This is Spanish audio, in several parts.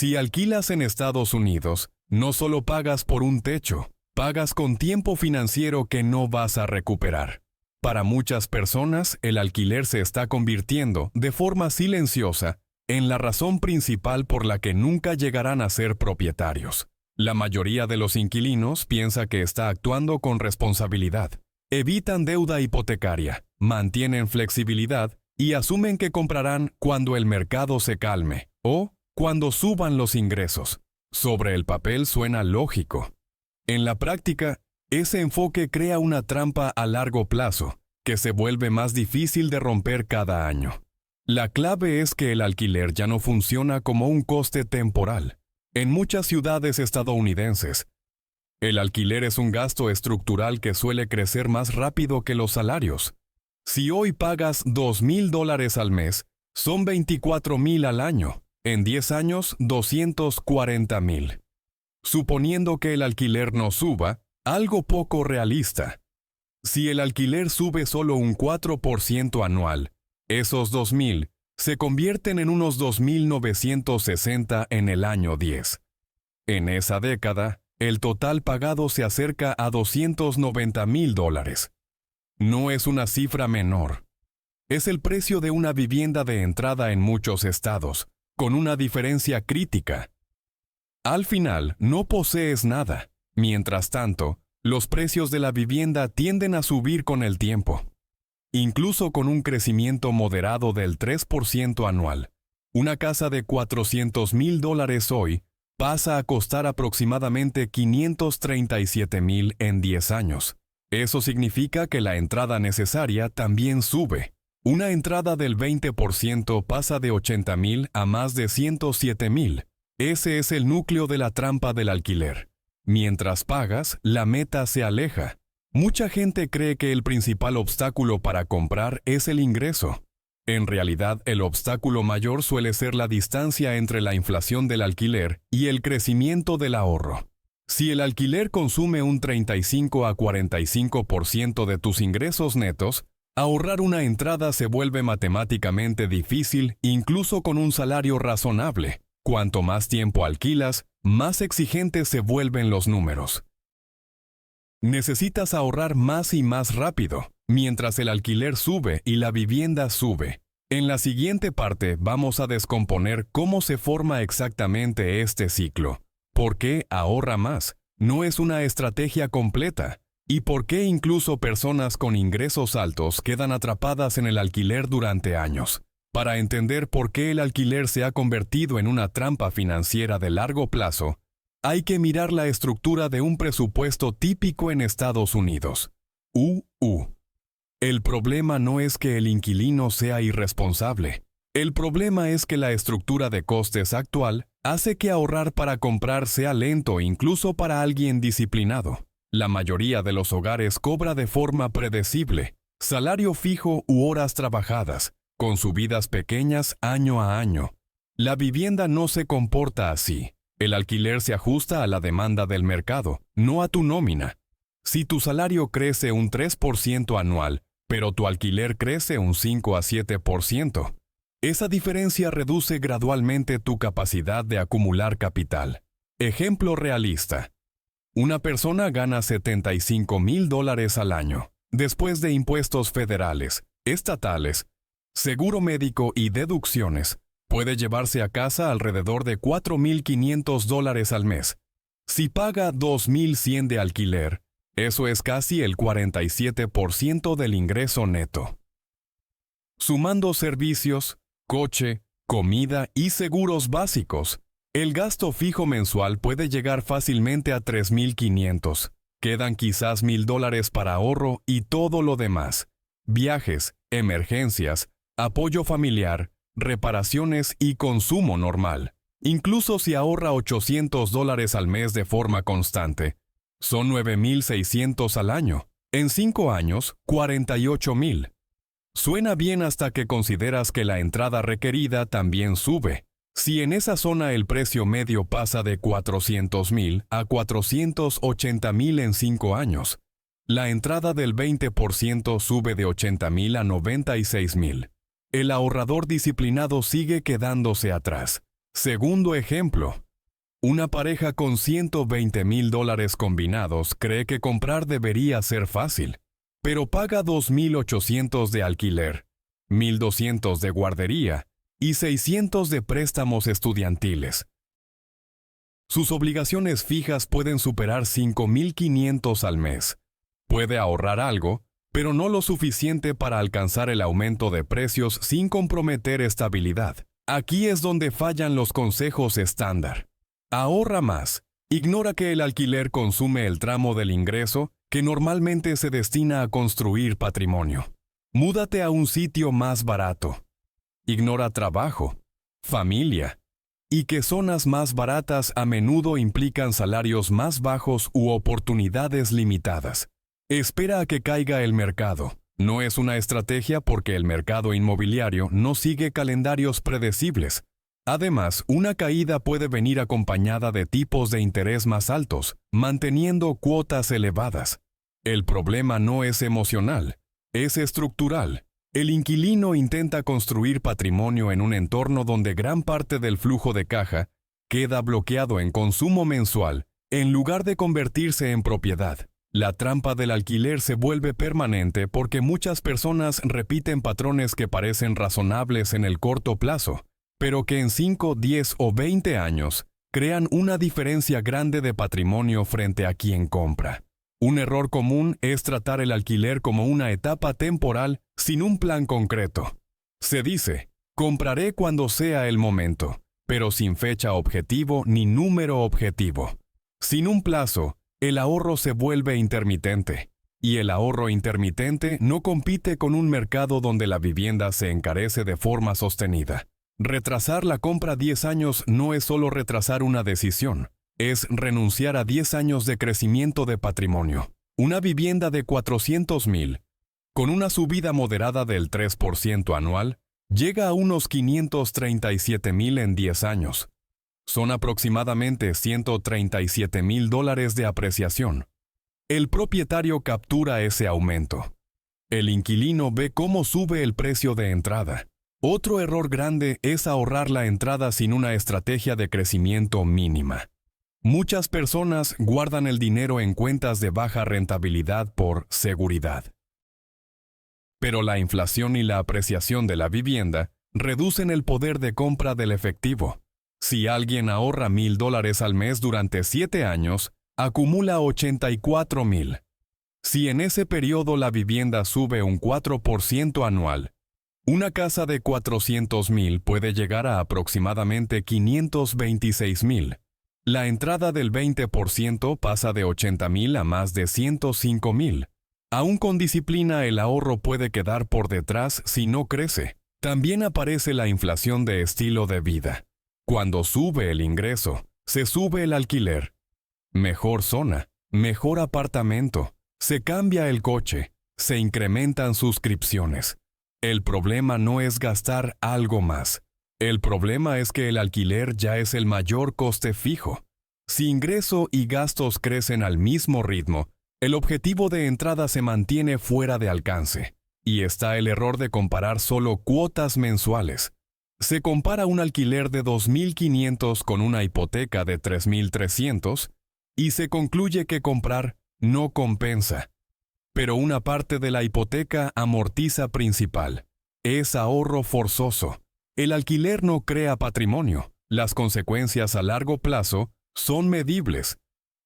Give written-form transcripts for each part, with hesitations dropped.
Si alquilas en Estados Unidos, no solo pagas por un techo, pagas con tiempo financiero que no vas a recuperar. Para muchas personas, el alquiler se está convirtiendo, de forma silenciosa, en la razón principal por la que nunca llegarán a ser propietarios. La mayoría de los inquilinos piensa que está actuando con responsabilidad. Evitan deuda hipotecaria, mantienen flexibilidad y asumen que comprarán cuando el mercado se calme o cuando suban los ingresos. Sobre el papel suena lógico. En la práctica, ese enfoque crea una trampa a largo plazo que se vuelve más difícil de romper cada año. La clave es que el alquiler ya no funciona como un coste temporal. En muchas ciudades estadounidenses, el alquiler es un gasto estructural que suele crecer más rápido que los salarios. Si hoy pagas $2,000 al mes, son $24,000 al año. En 10 años, $240,000. Suponiendo que el alquiler no suba, algo poco realista. Si el alquiler sube solo un 4% anual, esos 2,000 se convierten en unos 2,960 en el año 10. En esa década, el total pagado se acerca a $290,000. No es una cifra menor. Es el precio de una vivienda de entrada en muchos estados, con una diferencia crítica. Al final, no posees nada. Mientras tanto, los precios de la vivienda tienden a subir con el tiempo. Incluso con un crecimiento moderado del 3% anual, una casa de $400,000 hoy pasa a costar aproximadamente $537,000 en 10 años. Eso significa que la entrada necesaria también sube. Una entrada del 20% pasa de $80,000 a más de $107,000. Ese es el núcleo de la trampa del alquiler. Mientras pagas, la meta se aleja. Mucha gente cree que el principal obstáculo para comprar es el ingreso. En realidad, el obstáculo mayor suele ser la distancia entre la inflación del alquiler y el crecimiento del ahorro. Si el alquiler consume un 35 a 45% de tus ingresos netos, ahorrar una entrada se vuelve matemáticamente difícil incluso con un salario razonable. Cuanto más tiempo alquilas, más exigentes se vuelven los números. Necesitas ahorrar más y más rápido, mientras el alquiler sube y la vivienda sube. En la siguiente parte vamos a descomponer cómo se forma exactamente este ciclo, por qué ahorra más, no es una estrategia completa, y por qué incluso personas con ingresos altos quedan atrapadas en el alquiler durante años. Para entender por qué el alquiler se ha convertido en una trampa financiera de largo plazo, hay que mirar la estructura de un presupuesto típico en Estados Unidos. El problema no es que el inquilino sea irresponsable. El problema es que la estructura de costes actual hace que ahorrar para comprar sea lento incluso para alguien disciplinado. La mayoría de los hogares cobra de forma predecible, salario fijo u horas trabajadas, con subidas pequeñas año a año. La vivienda no se comporta así. El alquiler se ajusta a la demanda del mercado, no a tu nómina. Si tu salario crece un 3% anual, pero tu alquiler crece un 5 a 7%, esa diferencia reduce gradualmente tu capacidad de acumular capital. Ejemplo realista. Una persona gana $75,000 al año, después de impuestos federales, estatales, seguro médico y deducciones. Puede llevarse a casa alrededor de $4,500 al mes. Si paga $2,100 de alquiler, eso es casi el 47% del ingreso neto. Sumando servicios, coche, comida y seguros básicos, el gasto fijo mensual puede llegar fácilmente a $3,500. Quedan quizás $1,000 para ahorro y todo lo demás. Viajes, emergencias, apoyo familiar, reparaciones y consumo normal. Incluso si ahorra $800 al mes de forma constante, son $9,600 al año. En 5 años, $48,000. Suena bien hasta que consideras que la entrada requerida también sube. Si en esa zona el precio medio pasa de $400,000 a $480,000 en 5 años, la entrada del 20% sube de $80,000 a $96,000. El ahorrador disciplinado sigue quedándose atrás. Segundo ejemplo. Una pareja con $120,000 combinados cree que comprar debería ser fácil, pero paga $2,800 de alquiler, $1,200 de guardería y $600 de préstamos estudiantiles. Sus obligaciones fijas pueden superar $5,500 al mes. Puede ahorrar algo, pero no lo suficiente para alcanzar el aumento de precios sin comprometer estabilidad. Aquí es donde fallan los consejos estándar. Ahorra más. Ignora que el alquiler consume el tramo del ingreso que normalmente se destina a construir patrimonio. Múdate a un sitio más barato. Ignora trabajo, familia, y que zonas más baratas a menudo implican salarios más bajos u oportunidades limitadas. Espera a que caiga el mercado. No es una estrategia porque el mercado inmobiliario no sigue calendarios predecibles. Además, una caída puede venir acompañada de tipos de interés más altos, manteniendo cuotas elevadas. El problema no es emocional, es estructural. El inquilino intenta construir patrimonio en un entorno donde gran parte del flujo de caja queda bloqueado en consumo mensual, en lugar de convertirse en propiedad. La trampa del alquiler se vuelve permanente porque muchas personas repiten patrones que parecen razonables en el corto plazo, pero que en 5, 10 o 20 años crean una diferencia grande de patrimonio frente a quien compra. Un error común es tratar el alquiler como una etapa temporal sin un plan concreto. Se dice, compraré cuando sea el momento, pero sin fecha objetivo ni número objetivo. Sin un plazo, el ahorro se vuelve intermitente, y el ahorro intermitente no compite con un mercado donde la vivienda se encarece de forma sostenida. Retrasar la compra 10 años no es solo retrasar una decisión, es renunciar a 10 años de crecimiento de patrimonio. Una vivienda de $400,000, con una subida moderada del 3% anual, llega a unos $537,000 en 10 años. Son aproximadamente $137,000 de apreciación. El propietario captura ese aumento. El inquilino ve cómo sube el precio de entrada. Otro error grande es ahorrar la entrada sin una estrategia de crecimiento mínima. Muchas personas guardan el dinero en cuentas de baja rentabilidad por seguridad. Pero la inflación y la apreciación de la vivienda reducen el poder de compra del efectivo. Si alguien ahorra $1,000 al mes durante 7 años, acumula $84,000. Si en ese periodo la vivienda sube un 4% anual, una casa de $400,000 puede llegar a aproximadamente $526,000. La entrada del 20% pasa de $80,000 a más de $105,000. Aún con disciplina, el ahorro puede quedar por detrás si no crece. También aparece la inflación de estilo de vida. Cuando sube el ingreso, se sube el alquiler. Mejor zona, mejor apartamento, se cambia el coche, se incrementan suscripciones. El problema no es gastar algo más. El problema es que el alquiler ya es el mayor coste fijo. Si ingreso y gastos crecen al mismo ritmo, el objetivo de entrada se mantiene fuera de alcance. Y está el error de comparar solo cuotas mensuales. Se compara un alquiler de $2,500 con una hipoteca de $3,300 y se concluye que comprar no compensa. Pero una parte de la hipoteca amortiza principal. Es ahorro forzoso. El alquiler no crea patrimonio. Las consecuencias a largo plazo son medibles.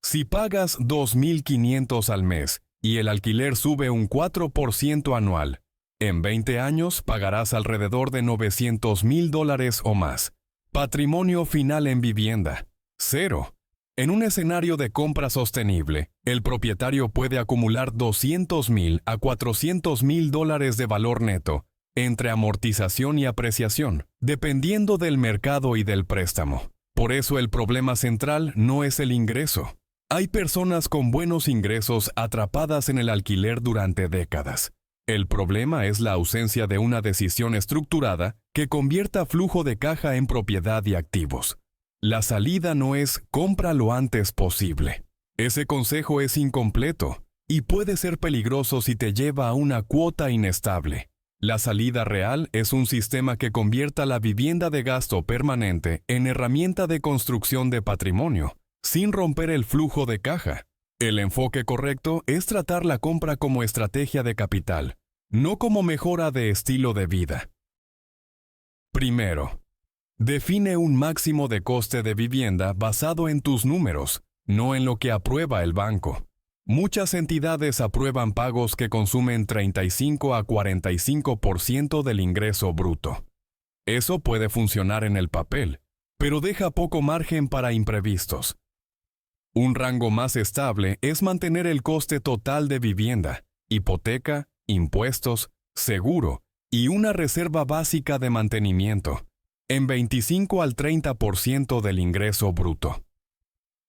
Si pagas $2,500 al mes y el alquiler sube un 4% anual, en 20 años pagarás alrededor de $900,000 o más. Patrimonio final en vivienda, 0. En un escenario de compra sostenible, el propietario puede acumular $200,000 a $400,000 de valor neto, entre amortización y apreciación, dependiendo del mercado y del préstamo. Por eso el problema central no es el ingreso. Hay personas con buenos ingresos atrapadas en el alquiler durante décadas. El problema es la ausencia de una decisión estructurada que convierta flujo de caja en propiedad y activos. La salida no es compra lo antes posible. Ese consejo es incompleto y puede ser peligroso si te lleva a una cuota inestable. La salida real es un sistema que convierta la vivienda de gasto permanente en herramienta de construcción de patrimonio, sin romper el flujo de caja. El enfoque correcto es tratar la compra como estrategia de capital, no como mejora de estilo de vida. Primero, define un máximo de coste de vivienda basado en tus números, no en lo que aprueba el banco. Muchas entidades aprueban pagos que consumen 35 a 45% del ingreso bruto. Eso puede funcionar en el papel, pero deja poco margen para imprevistos. Un rango más estable es mantener el coste total de vivienda, hipoteca, impuestos, seguro y una reserva básica de mantenimiento, en 25 al 30% del ingreso bruto.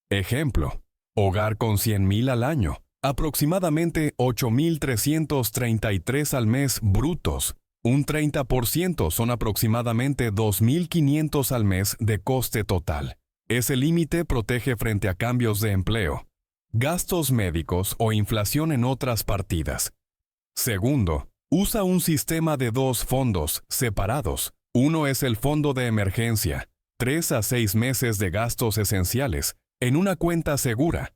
Ejemplo, hogar con 100,000 al año, aproximadamente 8,333 al mes brutos. Un 30% son aproximadamente 2,500 al mes de coste total. Ese límite protege frente a cambios de empleo, gastos médicos o inflación en otras partidas. Segundo, usa un sistema de 2 fondos separados. Uno es el fondo de emergencia, 3 a 6 meses de gastos esenciales, en una cuenta segura.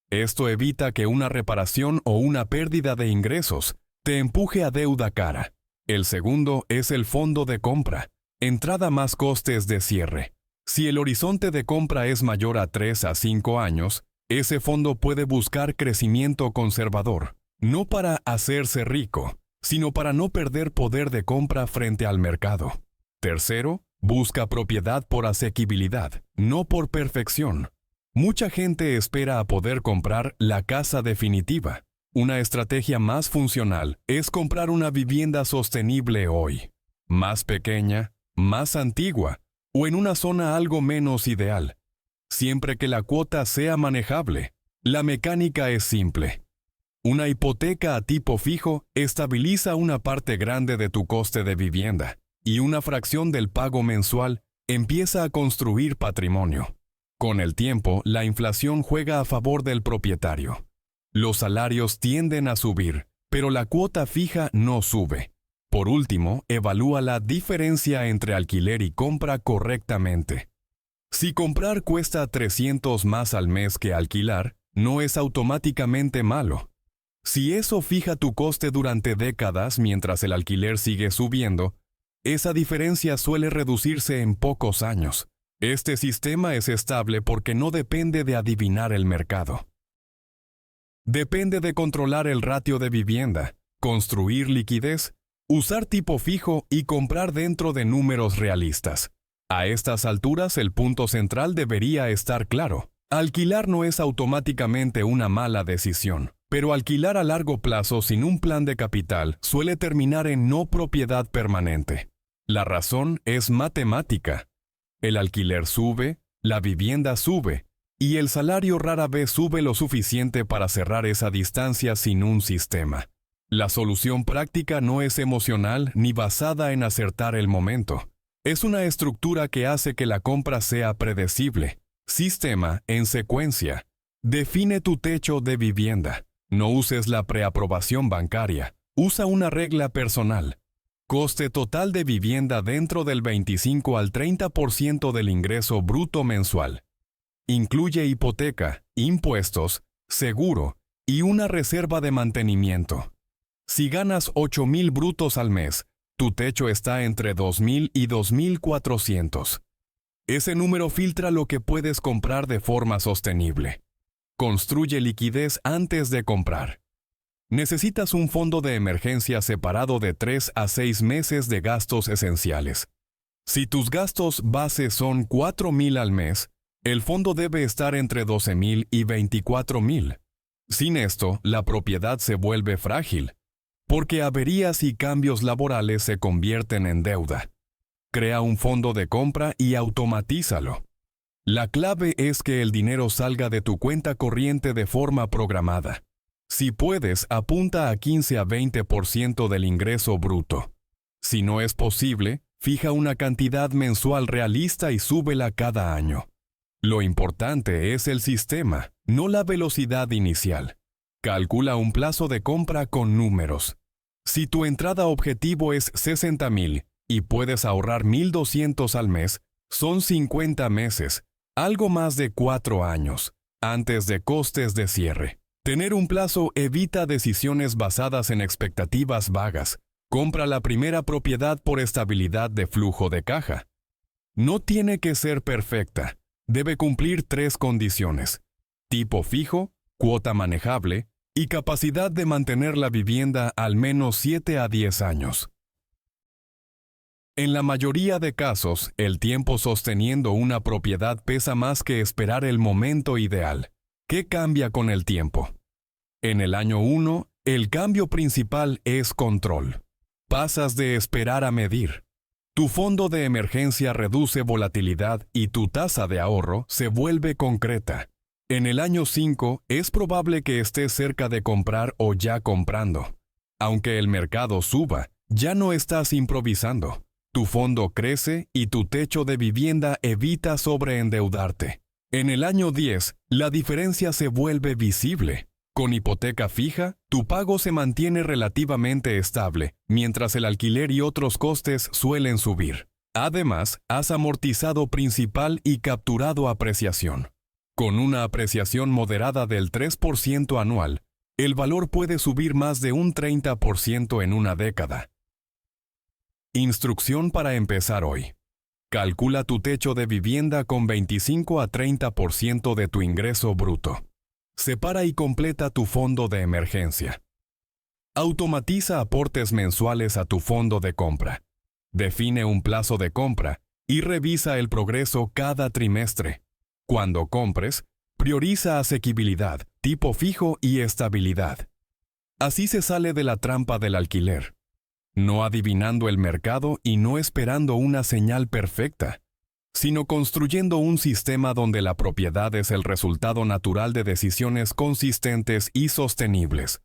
Esto evita que una reparación o una pérdida de ingresos te empuje a deuda cara. El segundo es el fondo de compra, entrada más costes de cierre. Si el horizonte de compra es mayor a 3 a 5 años, ese fondo puede buscar crecimiento conservador, no para hacerse rico, sino para no perder poder de compra frente al mercado. Tercero, busca propiedad por asequibilidad, no por perfección. Mucha gente espera a poder comprar la casa definitiva. Una estrategia más funcional es comprar una vivienda sostenible hoy, más pequeña, más antigua, o en una zona algo menos ideal. Siempre que la cuota sea manejable, la mecánica es simple. Una hipoteca a tipo fijo estabiliza una parte grande de tu coste de vivienda, y una fracción del pago mensual empieza a construir patrimonio. Con el tiempo, la inflación juega a favor del propietario. Los salarios tienden a subir, pero la cuota fija no sube. Por último, evalúa la diferencia entre alquiler y compra correctamente. Si comprar cuesta 300 más al mes que alquilar, no es automáticamente malo. Si eso fija tu coste durante décadas mientras el alquiler sigue subiendo, esa diferencia suele reducirse en pocos años. Este sistema es estable porque no depende de adivinar el mercado. Depende de controlar el ratio de vivienda, construir liquidez, usar tipo fijo y comprar dentro de números realistas. A estas alturas el punto central debería estar claro. Alquilar no es automáticamente una mala decisión, pero alquilar a largo plazo sin un plan de capital suele terminar en no propiedad permanente. La razón es matemática. El alquiler sube, la vivienda sube, y el salario rara vez sube lo suficiente para cerrar esa distancia sin un sistema. La solución práctica no es emocional ni basada en acertar el momento. Es una estructura que hace que la compra sea predecible. Sistema en secuencia. Define tu techo de vivienda. No uses la preaprobación bancaria. Usa una regla personal. Coste total de vivienda dentro del 25 al 30% del ingreso bruto mensual. Incluye hipoteca, impuestos, seguro y una reserva de mantenimiento. Si ganas 8,000 brutos al mes, tu techo está entre 2,000 y 2,400. Ese número filtra lo que puedes comprar de forma sostenible. Construye liquidez antes de comprar. Necesitas un fondo de emergencia separado de 3 a 6 meses de gastos esenciales. Si tus gastos base son 4,000 al mes, el fondo debe estar entre 12,000 y 24,000. Sin esto, la propiedad se vuelve frágil, porque averías y cambios laborales se convierten en deuda. Crea un fondo de compra y automatízalo. La clave es que el dinero salga de tu cuenta corriente de forma programada. Si puedes, apunta a 15 a 20% del ingreso bruto. Si no es posible, fija una cantidad mensual realista y súbela cada año. Lo importante es el sistema, no la velocidad inicial. Calcula un plazo de compra con números. Si tu entrada objetivo es 60,000 y puedes ahorrar 1,200 al mes, son 50 meses, algo más de 4 años, antes de costes de cierre. Tener un plazo evita decisiones basadas en expectativas vagas. Compra la primera propiedad por estabilidad de flujo de caja. No tiene que ser perfecta. Debe cumplir 3 condiciones: tipo fijo, cuota manejable y capacidad de mantener la vivienda al menos 7 a 10 años. En la mayoría de casos, el tiempo sosteniendo una propiedad pesa más que esperar el momento ideal. ¿Qué cambia con el tiempo? En el año 1, el cambio principal es control. Pasas de esperar a medir. Tu fondo de emergencia reduce volatilidad y tu tasa de ahorro se vuelve concreta. En el año 5, es probable que estés cerca de comprar o ya comprando. Aunque el mercado suba, ya no estás improvisando. Tu fondo crece y tu techo de vivienda evita sobreendeudarte. En el año 10, la diferencia se vuelve visible. Con hipoteca fija, tu pago se mantiene relativamente estable, mientras el alquiler y otros costes suelen subir. Además, has amortizado principal y capturado apreciación. Con una apreciación moderada del 3% anual, el valor puede subir más de un 30% en una década. Instrucción para empezar hoy. Calcula tu techo de vivienda con 25 a 30% de tu ingreso bruto. Separa y completa tu fondo de emergencia. Automatiza aportes mensuales a tu fondo de compra. Define un plazo de compra y revisa el progreso cada trimestre. Cuando compres, prioriza asequibilidad, tipo fijo y estabilidad. Así se sale de la trampa del alquiler. No adivinando el mercado y no esperando una señal perfecta, sino construyendo un sistema donde la propiedad es el resultado natural de decisiones consistentes y sostenibles.